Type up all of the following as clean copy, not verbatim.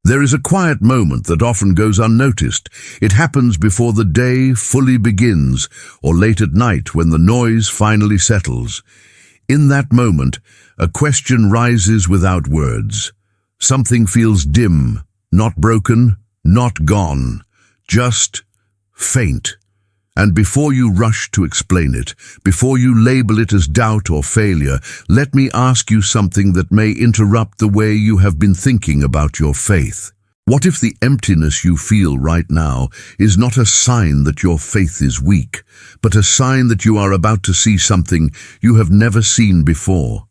There is a quiet moment that often goes unnoticed. It happens before the day fully begins, or late at night when the noise finally settles. In that moment, a question rises without words. Something feels dim, not broken, not gone, just faint. And before you rush to explain it, before you label it as doubt or failure, let me ask you something that may interrupt the way you have been thinking about your faith. What if the emptiness you feel right now is not a sign that your faith is weak, but a sign that you are about to see something you have never seen before?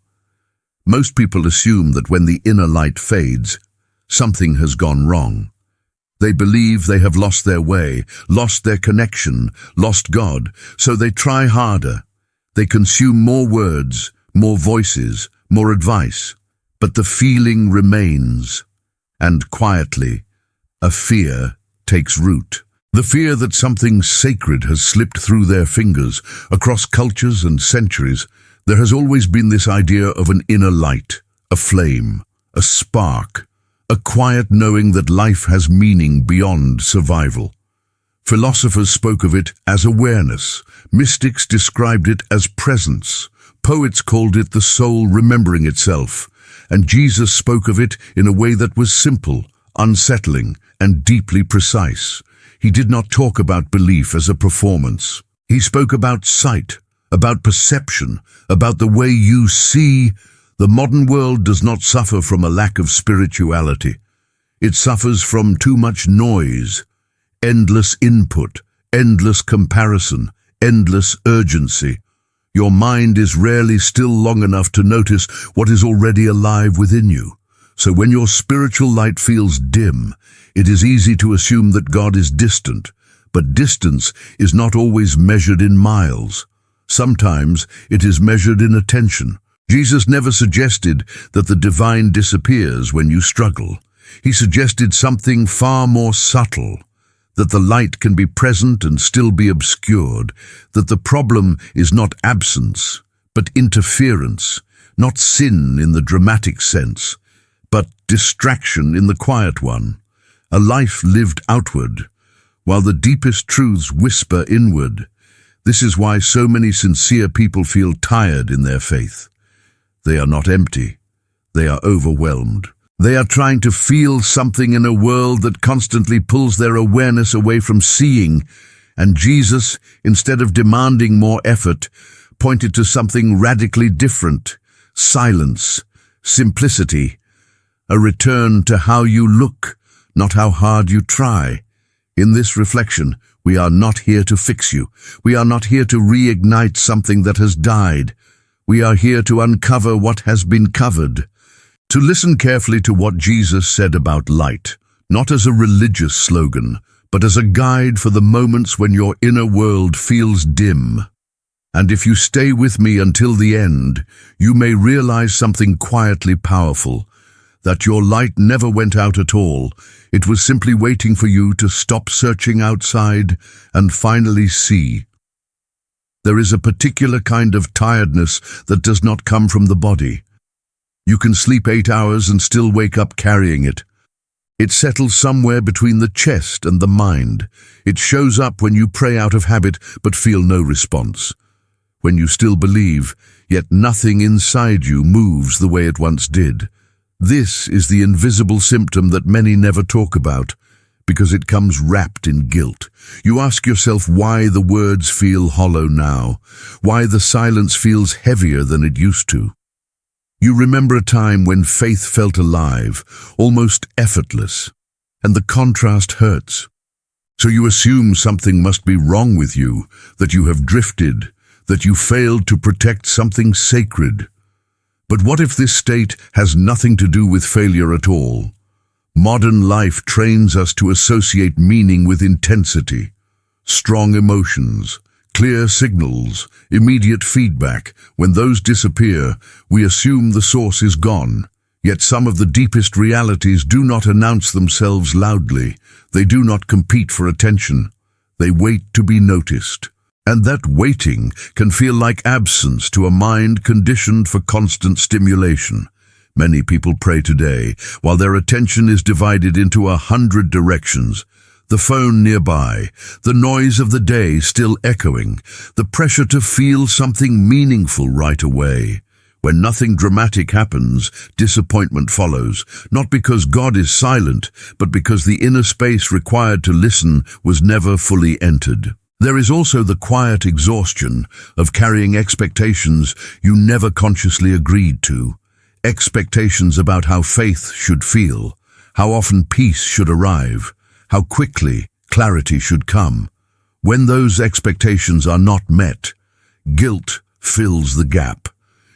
Most people assume that when the inner light fades, something has gone wrong. They believe they have lost their way, lost their connection, lost God, so they try harder. They consume more words, more voices, more advice, but the feeling remains. And quietly, a fear takes root. The fear that something sacred has slipped through their fingers. Across cultures and centuries, there has always been this idea of an inner light, a flame, a spark, a quiet knowing that life has meaning beyond survival. Philosophers spoke of it as awareness. Mystics described it as presence. Poets called it the soul remembering itself. And Jesus spoke of it in a way that was simple, unsettling, and deeply precise. He did not talk about belief as a performance. He spoke about sight, about perception, about the way you see. The modern world does not suffer from a lack of spirituality. It suffers from too much noise, endless input, endless comparison, endless urgency. Your mind is rarely still long enough to notice what is already alive within you. So when your spiritual light feels dim, it is easy to assume that God is distant. But distance is not always measured in miles. Sometimes it is measured in attention. Jesus never suggested that the divine disappears when you struggle. He suggested something far more subtle, that the light can be present and still be obscured, that the problem is not absence, but interference, not sin in the dramatic sense, but distraction in the quiet one, a life lived outward, while the deepest truths whisper inward. This is why so many sincere people feel tired in their faith. They are not empty. They are overwhelmed. They are trying to feel something in a world that constantly pulls their awareness away from seeing. And Jesus, instead of demanding more effort, pointed to something radically different: silence, simplicity, a return to how you look, not how hard you try. In this reflection, we are not here to fix you. We are not here to reignite something that has died. We are here to uncover what has been covered, to listen carefully to what Jesus said about light, not as a religious slogan, but as a guide for the moments when your inner world feels dim. And if you stay with me until the end, you may realize something quietly powerful, that your light never went out at all. It was simply waiting for you to stop searching outside and finally see. There is a particular kind of tiredness that does not come from the body. You can sleep 8 hours and still wake up carrying it. It settles somewhere between the chest and the mind. It shows up when you pray out of habit but feel no response. When you still believe, yet nothing inside you moves the way it once did. This is the invisible symptom that many never talk about, because it comes wrapped in guilt. You ask yourself why the words feel hollow now, why the silence feels heavier than it used to. You remember a time when faith felt alive, almost effortless, and the contrast hurts. So you assume something must be wrong with you, that you have drifted, that you failed to protect something sacred. But what if this state has nothing to do with failure at all? Modern life trains us to associate meaning with intensity, strong emotions, clear signals, immediate feedback. When those disappear, we assume the source is gone. Yet some of the deepest realities do not announce themselves loudly. They do not compete for attention. They wait to be noticed. And that waiting can feel like absence to a mind conditioned for constant stimulation. Many people pray today, while their attention is divided into 100 directions. The phone nearby, the noise of the day still echoing, the pressure to feel something meaningful right away. When nothing dramatic happens, disappointment follows, not because God is silent, but because the inner space required to listen was never fully entered. There is also the quiet exhaustion of carrying expectations you never consciously agreed to. Expectations about how faith should feel, how often peace should arrive, how quickly clarity should come. When those expectations are not met, guilt fills the gap.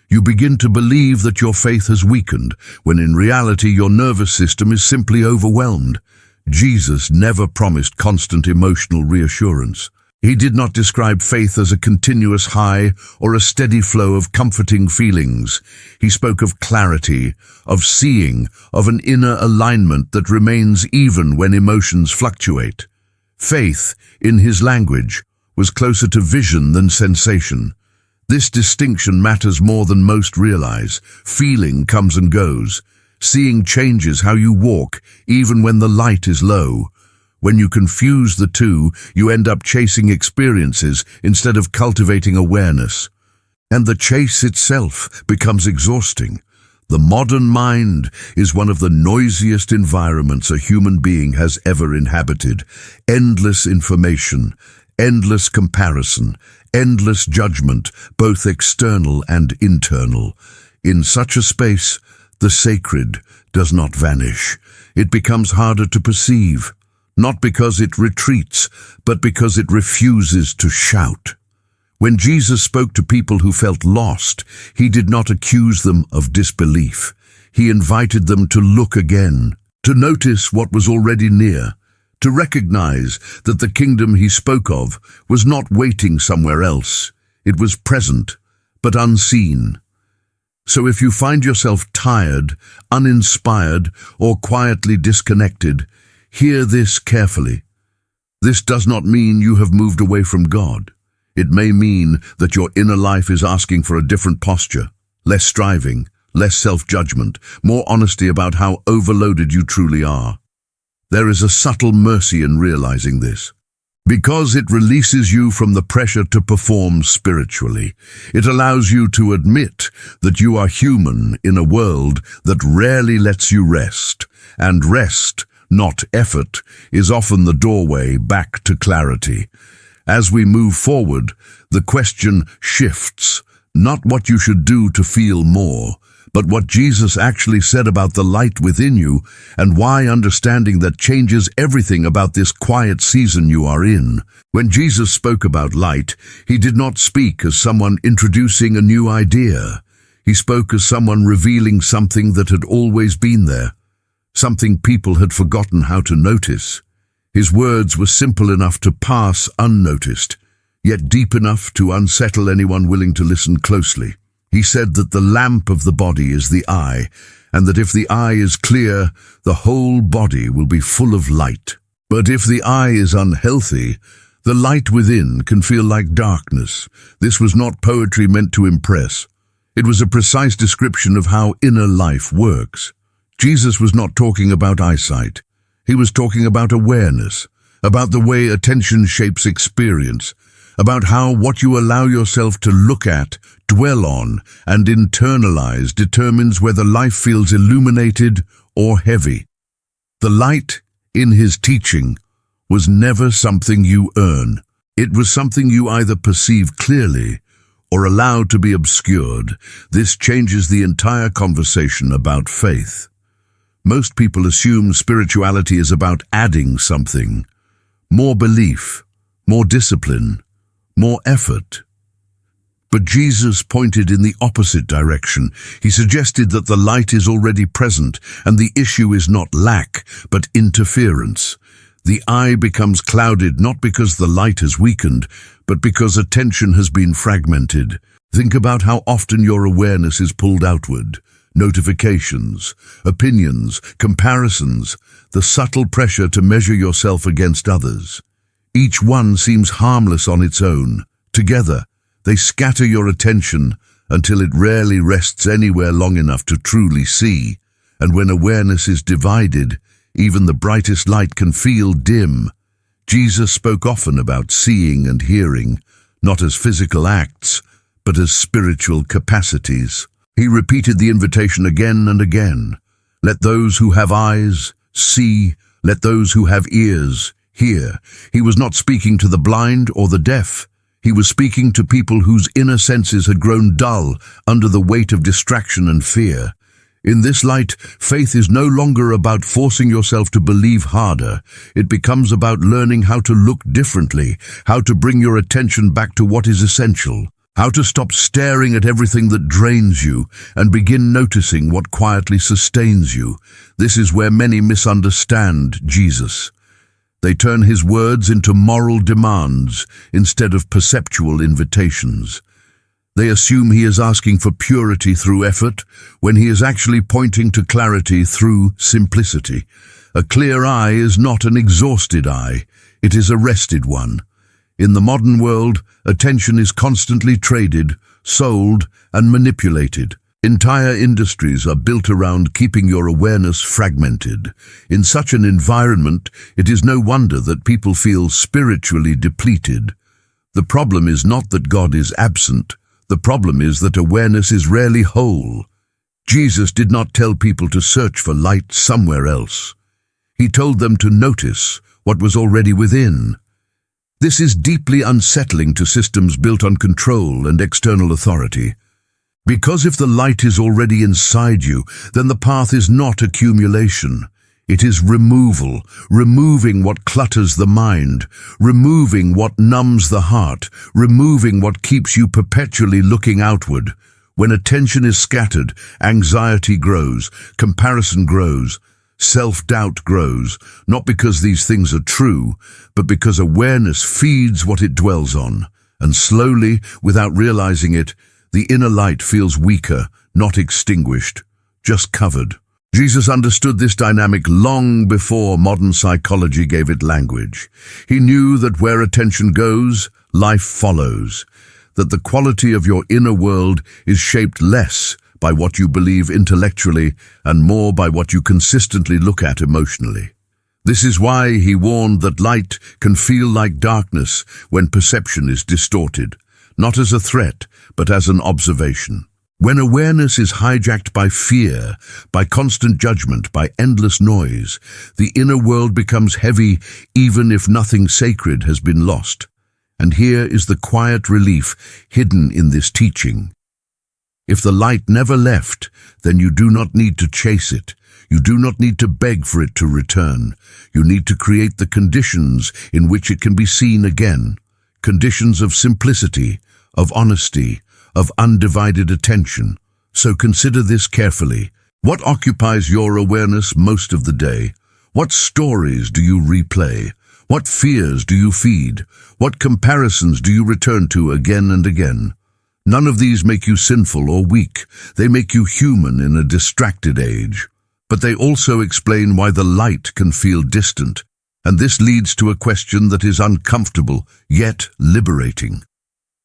You begin to believe that your faith has weakened, when in reality your nervous system is simply overwhelmed. Jesus never promised constant emotional reassurance. He did not describe faith as a continuous high or a steady flow of comforting feelings. He spoke of clarity, of seeing, of an inner alignment that remains even when emotions fluctuate. Faith, in his language, was closer to vision than sensation. This distinction matters more than most realize. Feeling comes and goes. Seeing changes how you walk, even when the light is low. When you confuse the two, you end up chasing experiences instead of cultivating awareness. And the chase itself becomes exhausting. The modern mind is one of the noisiest environments a human being has ever inhabited. Endless information, endless comparison, endless judgment, both external and internal. In such a space, the sacred does not vanish. It becomes harder to perceive. Not because it retreats, but because it refuses to shout. When Jesus spoke to people who felt lost, he did not accuse them of disbelief. He invited them to look again, to notice what was already near, to recognize that the kingdom he spoke of was not waiting somewhere else. It was present, but unseen. So if you find yourself tired, uninspired, or quietly disconnected, hear this carefully. This does not mean you have moved away from God. It may mean that your inner life is asking for a different posture, less striving, less self-judgment, more honesty about how overloaded you truly are. There is a subtle mercy in realizing this. Because it releases you from the pressure to perform spiritually. It allows you to admit that you are human in a world that rarely lets you rest, and rest, not effort, is often the doorway back to clarity. As we move forward, the question shifts, not what you should do to feel more, but what Jesus actually said about the light within you and why understanding that changes everything about this quiet season you are in. When Jesus spoke about light, he did not speak as someone introducing a new idea. He spoke as someone revealing something that had always been there. Something people had forgotten how to notice. His words were simple enough to pass unnoticed, yet deep enough to unsettle anyone willing to listen closely. He said that the lamp of the body is the eye, and that if the eye is clear, the whole body will be full of light. But if the eye is unhealthy, the light within can feel like darkness. This was not poetry meant to impress. It was a precise description of how inner life works. Jesus was not talking about eyesight. He was talking about awareness, about the way attention shapes experience, about how what you allow yourself to look at, dwell on, and internalize determines whether life feels illuminated or heavy. The light, in his teaching, was never something you earn. It was something you either perceive clearly or allow to be obscured. This changes the entire conversation about faith. Most people assume spirituality is about adding something, more belief, more discipline, more effort. But Jesus pointed in the opposite direction. He suggested that the light is already present, and the issue is not lack, but interference. The eye becomes clouded not because the light has weakened, but because attention has been fragmented. Think about how often your awareness is pulled outward. Notifications, opinions, comparisons, the subtle pressure to measure yourself against others. Each one seems harmless on its own. Together, they scatter your attention until it rarely rests anywhere long enough to truly see. And when awareness is divided, even the brightest light can feel dim. Jesus spoke often about seeing and hearing, not as physical acts, but as spiritual capacities. He repeated the invitation again and again. Let those who have eyes see, let those who have ears hear. He was not speaking to the blind or the deaf. He was speaking to people whose inner senses had grown dull under the weight of distraction and fear. In this light, faith is no longer about forcing yourself to believe harder. It becomes about learning how to look differently, how to bring your attention back to what is essential, how to stop staring at everything that drains you and begin noticing what quietly sustains you. This is where many misunderstand Jesus. They turn his words into moral demands instead of perceptual invitations. They assume he is asking for purity through effort, when he is actually pointing to clarity through simplicity. A clear eye is not an exhausted eye, it is a rested one. In the modern world, attention is constantly traded, sold, and manipulated. Entire industries are built around keeping your awareness fragmented. In such an environment, it is no wonder that people feel spiritually depleted. The problem is not that God is absent. The problem is that awareness is rarely whole. Jesus did not tell people to search for light somewhere else. He told them to notice what was already within. This is deeply unsettling to systems built on control and external authority. Because if the light is already inside you, then the path is not accumulation. It is removal, removing what clutters the mind, removing what numbs the heart, removing what keeps you perpetually looking outward. When attention is scattered, anxiety grows, comparison grows, self-doubt grows, not because these things are true, but because awareness feeds what it dwells on. And slowly, without realizing it, the inner light feels weaker, not extinguished, just covered. Jesus understood this dynamic long before modern psychology gave it language. He knew that where attention goes, life follows, that the quality of your inner world is shaped less by what you believe intellectually and more by what you consistently look at emotionally. This is why he warned that light can feel like darkness when perception is distorted, not as a threat, but as an observation. When awareness is hijacked by fear, by constant judgment, by endless noise, the inner world becomes heavy even if nothing sacred has been lost. And here is the quiet relief hidden in this teaching. If the light never left, then you do not need to chase it. You do not need to beg for it to return. You need to create the conditions in which it can be seen again. Conditions of simplicity, of honesty, of undivided attention. So consider this carefully. What occupies your awareness most of the day? What stories do you replay? What fears do you feed? What comparisons do you return to again and again? None of these make you sinful or weak. They make you human in a distracted age. But they also explain why the light can feel distant. And this leads to a question that is uncomfortable, yet liberating.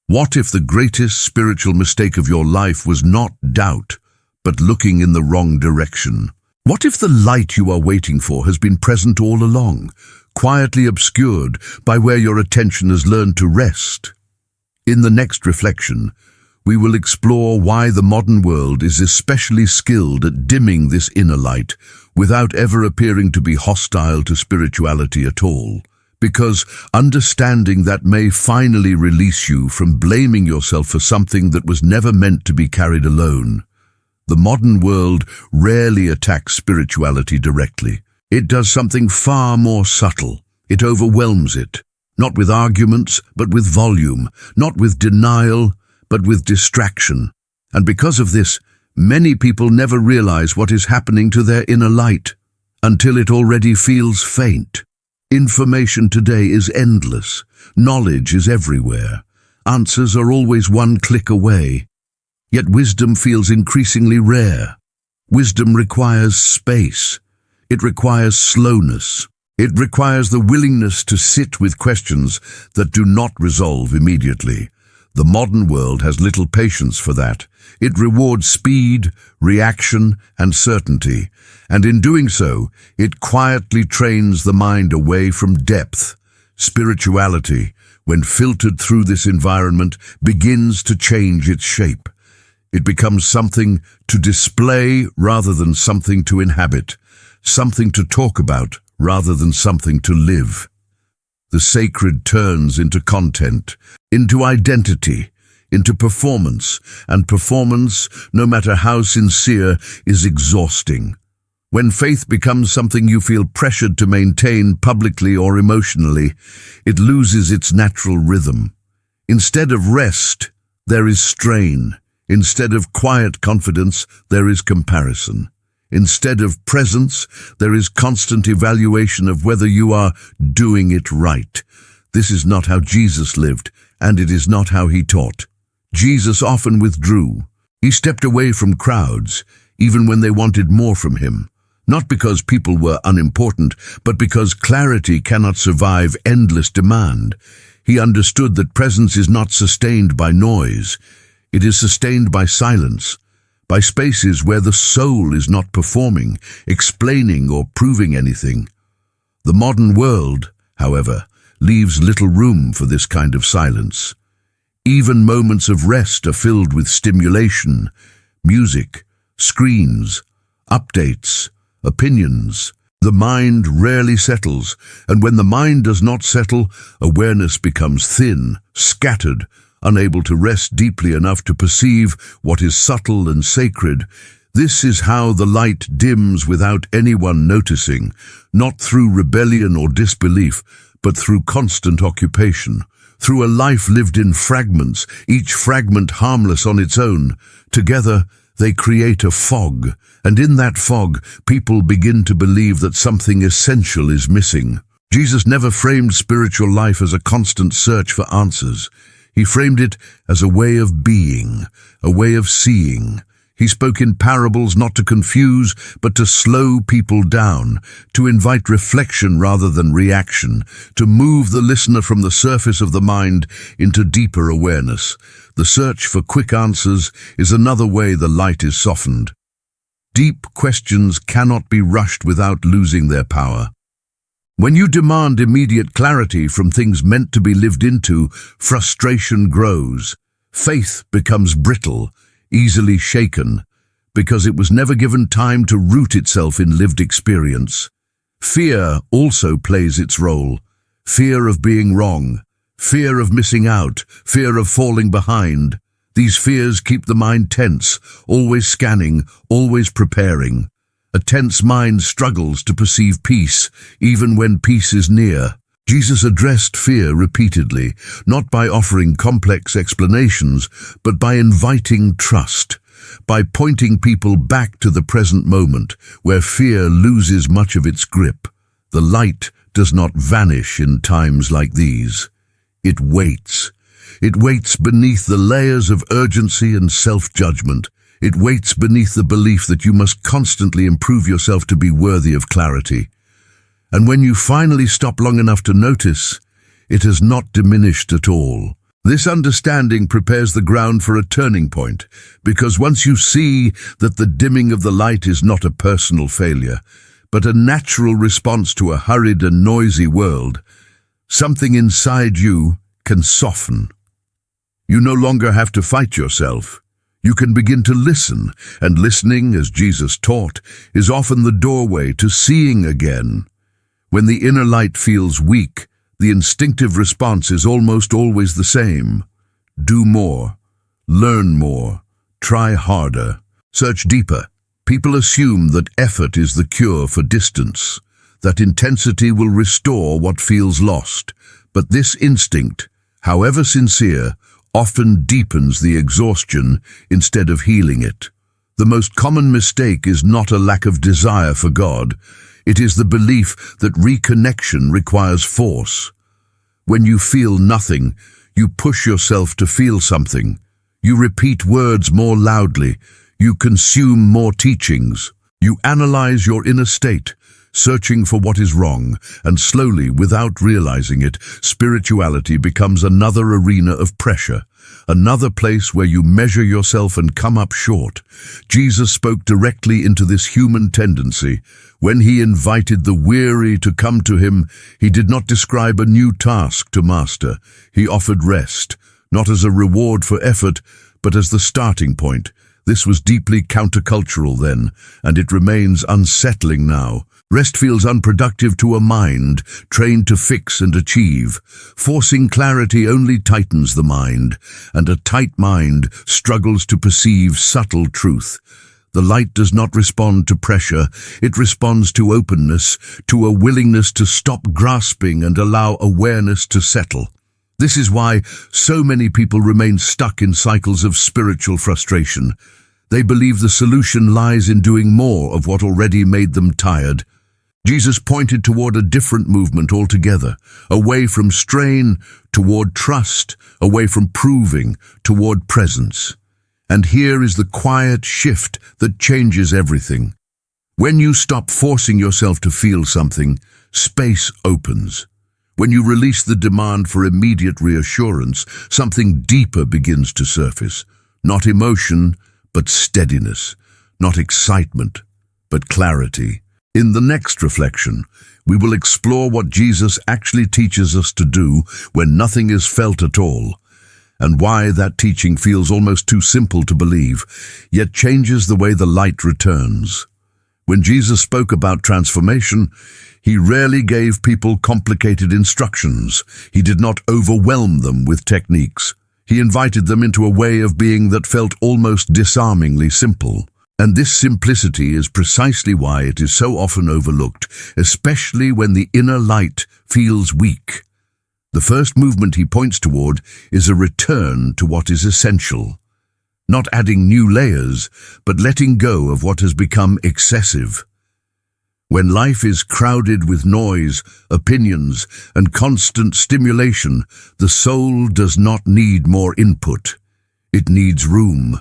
What if the greatest spiritual mistake of your life was not doubt, but looking in the wrong direction? What if the light you are waiting for has been present all along, quietly obscured by where your attention has learned to rest? In the next reflection, we will explore why the modern world is especially skilled at dimming this inner light without ever appearing to be hostile to spirituality at all. Because understanding that may finally release you from blaming yourself for something that was never meant to be carried alone. The modern world rarely attacks spirituality directly. It does something far more subtle. It overwhelms it, not with arguments, but with volume, not with denial, but with distraction. And because of this, many people never realize what is happening to their inner light until it already feels faint. Information today is endless. Knowledge is everywhere. Answers are always one click away. Yet wisdom feels increasingly rare. Wisdom requires space. It requires slowness. It requires the willingness to sit with questions that do not resolve immediately. The modern world has little patience for that. It rewards speed, reaction, and certainty, and in doing so, it quietly trains the mind away from depth. Spirituality, when filtered through this environment, begins to change its shape. It becomes something to display rather than something to inhabit, something to talk about rather than something to live. The sacred turns into content, into identity, into performance, and performance, no matter how sincere, is exhausting. When faith becomes something you feel pressured to maintain publicly or emotionally, it loses its natural rhythm. Instead of rest, there is strain. Instead of quiet confidence, there is comparison. Instead of presence, there is constant evaluation of whether you are doing it right. This is not how Jesus lived, and it is not how he taught. Jesus often withdrew. He stepped away from crowds, even when they wanted more from him. Not because people were unimportant, but because clarity cannot survive endless demand. He understood that presence is not sustained by noise. It is sustained by silence, by spaces where the soul is not performing, explaining, or proving anything. The modern world, however, leaves little room for this kind of silence. Even moments of rest are filled with stimulation, music, screens, updates, opinions. The mind rarely settles, and when the mind does not settle, awareness becomes thin, scattered, unable to rest deeply enough to perceive what is subtle and sacred. This is how the light dims without anyone noticing, not through rebellion or disbelief, but through constant occupation, through a life lived in fragments, each fragment harmless on its own. Together, they create a fog, and in that fog, people begin to believe that something essential is missing. Jesus never framed spiritual life as a constant search for answers. He framed it as a way of being, a way of seeing. He spoke in parables not to confuse, but to slow people down, to invite reflection rather than reaction, to move the listener from the surface of the mind into deeper awareness. The search for quick answers is another way the light is softened. Deep questions cannot be rushed without losing their power. When you demand immediate clarity from things meant to be lived into, frustration grows. Faith becomes brittle, easily shaken, because it was never given time to root itself in lived experience. Fear also plays its role. Fear of being wrong, fear of missing out, fear of falling behind. These fears keep the mind tense, always scanning, always preparing. A tense mind struggles to perceive peace, even when peace is near. Jesus addressed fear repeatedly, not by offering complex explanations, but by inviting trust, by pointing people back to the present moment, where fear loses much of its grip. The light does not vanish in times like these. It waits. It waits beneath the layers of urgency and self-judgment. It waits beneath the belief that you must constantly improve yourself to be worthy of clarity. And when you finally stop long enough to notice, it has not diminished at all. This understanding prepares the ground for a turning point, because once you see that the dimming of the light is not a personal failure, but a natural response to a hurried and noisy world, something inside you can soften. You no longer have to fight yourself. You can begin to listen, and listening, as Jesus taught, is often the doorway to seeing again. When the inner light feels weak, the instinctive response is almost always the same. Do more, learn more, try harder, search deeper. People assume that effort is the cure for distance, that intensity will restore what feels lost. But this instinct, however sincere, often deepens the exhaustion instead of healing it. The most common mistake is not a lack of desire for God. It is the belief that reconnection requires force. When you feel nothing, you push yourself to feel something. You repeat words more loudly. You consume more teachings. You analyze your inner state, searching for what is wrong, and slowly, without realizing it, spirituality becomes another arena of pressure, another place where you measure yourself and come up short. Jesus spoke directly into this human tendency. When he invited the weary to come to him, he did not describe a new task to master. He offered rest, not as a reward for effort, but as the starting point. This was deeply countercultural then, and it remains unsettling now. Rest feels unproductive to a mind trained to fix and achieve. Forcing clarity only tightens the mind, and a tight mind struggles to perceive subtle truth. The light does not respond to pressure, it responds to openness, to a willingness to stop grasping and allow awareness to settle. This is why so many people remain stuck in cycles of spiritual frustration. They believe the solution lies in doing more of what already made them tired. Jesus pointed toward a different movement altogether, away from strain toward trust, away from proving toward presence. And here is the quiet shift that changes everything. When you stop forcing yourself to feel something, space opens. When you release the demand for immediate reassurance, something deeper begins to surface. Not emotion, but steadiness. Not excitement, but clarity. In the next reflection, we will explore what Jesus actually teaches us to do when nothing is felt at all, and why that teaching feels almost too simple to believe, yet changes the way the light returns. When Jesus spoke about transformation, he rarely gave people complicated instructions. He did not overwhelm them with techniques. He invited them into a way of being that felt almost disarmingly simple. And this simplicity is precisely why it is so often overlooked, especially when the inner light feels weak. The first movement he points toward is a return to what is essential. Not adding new layers, but letting go of what has become excessive. When life is crowded with noise, opinions, and constant stimulation, the soul does not need more input. It needs room.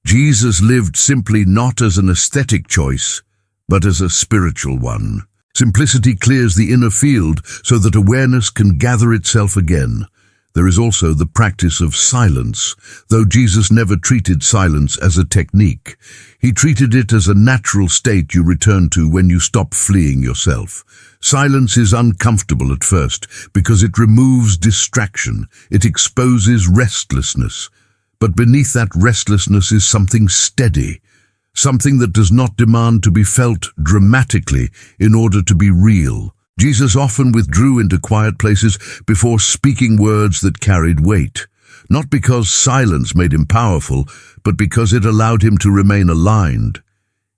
Jesus lived simply not as an aesthetic choice, but as a spiritual one. Simplicity clears the inner field so that awareness can gather itself again. There is also the practice of silence, though Jesus never treated silence as a technique. He treated it as a natural state you return to when you stop fleeing yourself. Silence is uncomfortable at first because it removes distraction. It exposes restlessness. But beneath that restlessness is something steady, something that does not demand to be felt dramatically in order to be real. Jesus often withdrew into quiet places before speaking words that carried weight, not because silence made him powerful, but because it allowed him to remain aligned.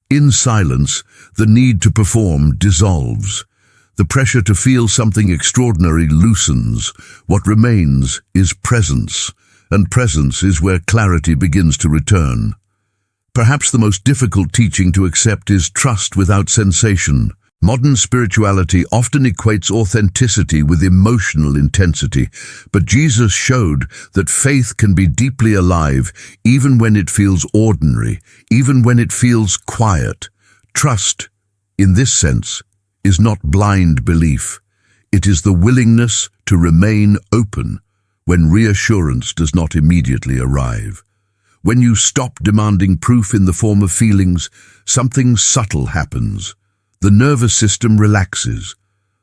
In silence, the need to perform dissolves. The pressure to feel something extraordinary loosens. What remains is presence, and presence is where clarity begins to return. Perhaps the most difficult teaching to accept is trust without sensation. Modern spirituality often equates authenticity with emotional intensity, but Jesus showed that faith can be deeply alive even when it feels ordinary, even when it feels quiet. Trust, in this sense, is not blind belief. It is the willingness to remain open when reassurance does not immediately arrive. When you stop demanding proof in the form of feelings, something subtle happens. The nervous system relaxes,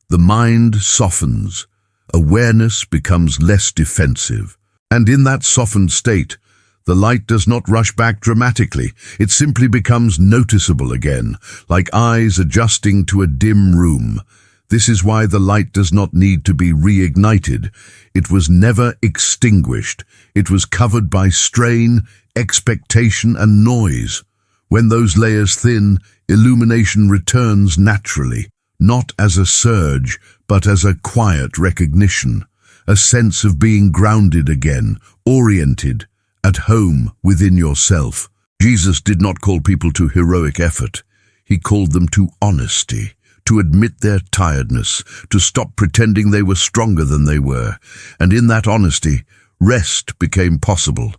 the mind softens, awareness becomes less defensive. And in that softened state, the light does not rush back dramatically. It simply becomes noticeable again, like eyes adjusting to a dim room. This is why the light does not need to be reignited. It was never extinguished. It was covered by strain, expectation, and noise. When those layers thin, illumination returns naturally, not as a surge, but as a quiet recognition, a sense of being grounded again, oriented, at home within yourself. Jesus did not call people to heroic effort. He called them to honesty, to admit their tiredness, to stop pretending they were stronger than they were. And in that honesty, rest became possible.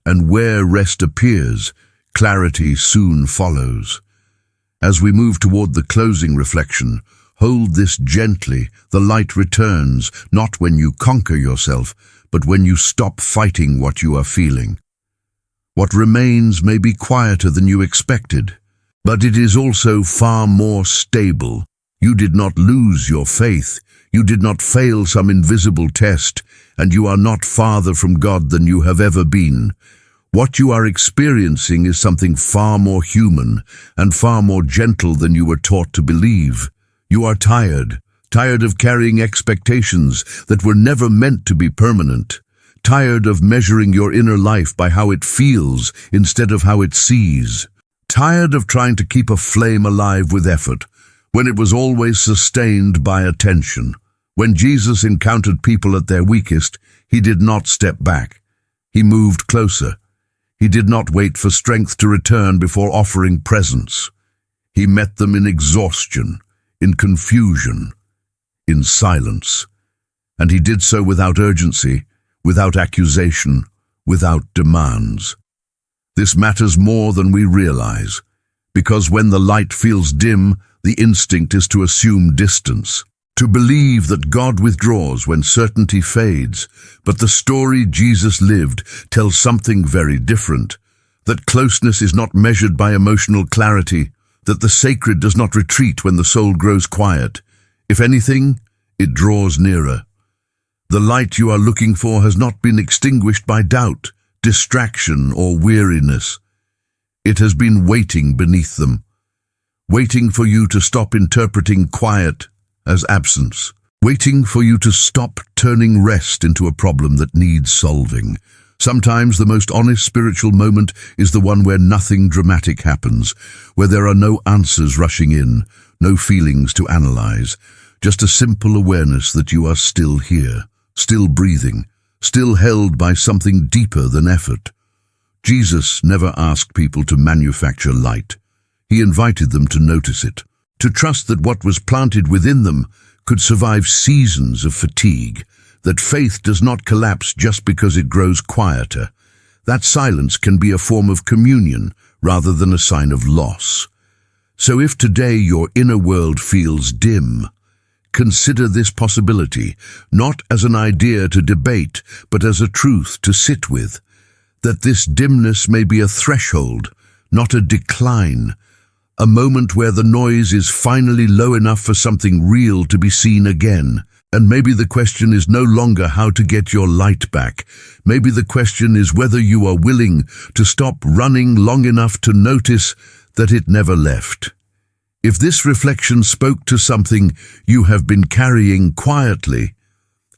And where rest appears, clarity soon follows. As we move toward the closing reflection, hold this gently. The light returns, not when you conquer yourself, but when you stop fighting what you are feeling. What remains may be quieter than you expected, but it is also far more stable. You did not lose your faith, you did not fail some invisible test, and you are not farther from God than you have ever been. What you are experiencing is something far more human and far more gentle than you were taught to believe. You are tired of carrying expectations that were never meant to be permanent, tired of measuring your inner life by how it feels instead of how it sees, tired of trying to keep a flame alive with effort when it was always sustained by attention. When Jesus encountered people at their weakest, he did not step back. He moved closer. He did not wait for strength to return before offering presence. He met them in exhaustion, in confusion, in silence. And he did so without urgency, without accusation, without demands. This matters more than we realize, because when the light feels dim, the instinct is to assume distance, to believe that God withdraws when certainty fades. But the story Jesus lived tells something very different, that closeness is not measured by emotional clarity, that the sacred does not retreat when the soul grows quiet. If anything, it draws nearer. The light you are looking for has not been extinguished by doubt, distraction, or weariness. It has been waiting beneath them, waiting for you to stop interpreting quiet as absence, waiting for you to stop turning rest into a problem that needs solving. Sometimes the most honest spiritual moment is the one where nothing dramatic happens, where there are no answers rushing in, no feelings to analyze, just a simple awareness that you are still here, still breathing, still held by something deeper than effort. Jesus never asked people to manufacture light. He invited them to notice it, to trust that what was planted within them could survive seasons of fatigue, that faith does not collapse just because it grows quieter. That silence can be a form of communion rather than a sign of loss. So if today your inner world feels dim, consider this possibility, not as an idea to debate, but as a truth to sit with, that this dimness may be a threshold, not a decline, a moment where the noise is finally low enough for something real to be seen again. And maybe the question is no longer how to get your light back. Maybe the question is whether you are willing to stop running long enough to notice that it never left. If this reflection spoke to something you have been carrying quietly,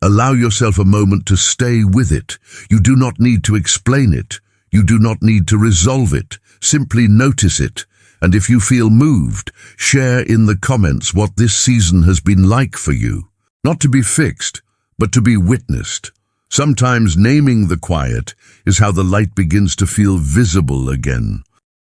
allow yourself a moment to stay with it. You do not need to explain it. You do not need to resolve it. Simply notice it. And if you feel moved, share in the comments what this season has been like for you. Not to be fixed, but to be witnessed. Sometimes naming the quiet is how the light begins to feel visible again.